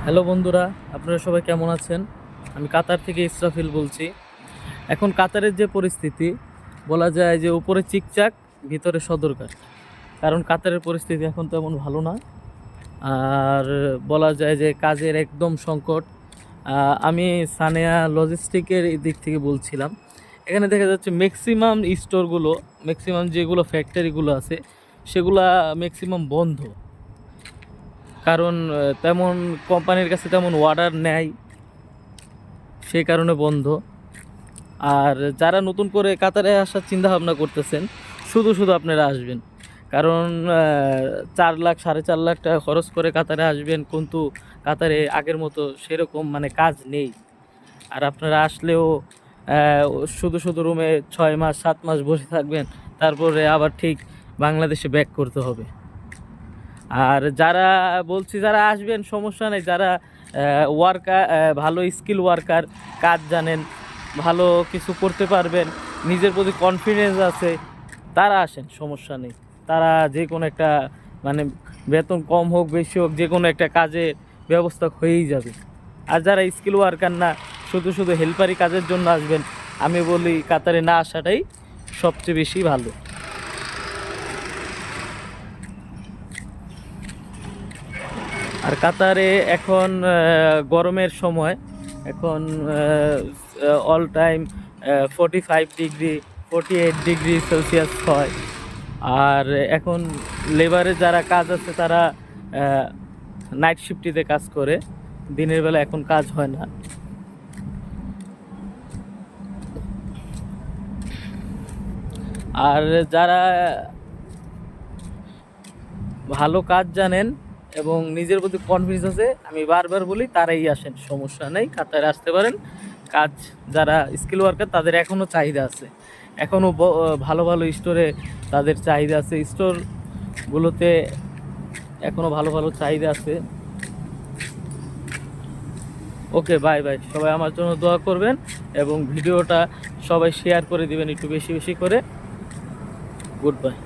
Hello বন্ধুরা, আপনারা সবাই কেমন আছেন? আমি কাতার থেকে ইসরাফিল বলছি। এখন কাতারের যে পরিস্থিতি, বলা যায় যে উপরে চিকচাক, ভিতরে সদরঘাট। কারণ কাতারের পরিস্থিতি এখন তেমন ভালো না। আর বলা যায় যে কাজের একদম সংকট। আমি সানেয়া লজিস্টিকের দিক থেকে বলছিলাম। এখানে দেখা যাচ্ছে ম্যাক্সিমাম স্টোরগুলো, ম্যাক্সিমাম যেগুলো ফ্যাক্টরিগুলো আছে সেগুলা ম্যাক্সিমাম বন্ধ। কারণ তেমন কোম্পানির কাছে তেমন অর্ডার নেয়, সেই কারণে বন্ধ। আর যারা নতুন করে কাতারে আসার চিন্তা ভাবনা করতেছেন, শুধু শুধু আপনারা আসবেন। কারণ 4 লাখ 4.5 লাখ টাকা খরচ করে কাতারে আসবেন, কিন্তু কাতারে আগের মতো সেরকম মানে কাজ নেই। আর আপনারা আসলেও শুধু শুধু রুমে 6 মাস 7 মাস বসে থাকবেন, তারপরে আবার ঠিক বাংলাদেশে ব্যাক করতে হবে। আর যারা বলছি যারা আসবেন সমস্যা নেই, যারা ওয়ার্কার, ভালো স্কিল ওয়ার্কার, কাজ জানেন, ভালো কিছু করতে পারবেন, নিজের প্রতি কনফিডেন্স আছে, তারা আসেন, সমস্যা নেই। তারা যে কোনো একটা মানে বেতন কম হোক বেশি হোক, যে কোনো একটা কাজের ব্যবস্থা হয়েই যাবে। আর যারা স্কিল ওয়ার্কার না, শুধু শুধু হেল্পারি কাজের জন্য আসবেন, আমি বলি কাতারে না আসাটাই সবচেয়ে বেশি ভালো। আর কাতারে এখন গরমের সময়, এখন all time 45 degree 48 degree Celsius হয়। আর এখন লেবারে যারা কাজ আছে তারা নাইট শিফটিতে কাজ করে, দিনের বেলা এখন কাজ হয় না। আর যারা ভালো কাজ জানেন এবং নিজের প্রতি কনফিডেন্স আছে, আমি বারবার বলি তারাই আসেন, সমস্যা নেই, কাতারে আসতে পারেন। কাজ যারা স্কিল ওয়ার্কার তাদের এখনও চাহিদা আছে, এখনও ভালো ভালো স্টোরে তাদের চাহিদা আছে, স্টোরগুলোতে এখনও ভালো ভালো চাহিদা আছে। ওকে, বাই বাই। সবাই আমার জন্য দোয়া করবেন এবং ভিডিওটা সবাই শেয়ার করে দিবেন একটু বেশি বেশি করে। Good bye.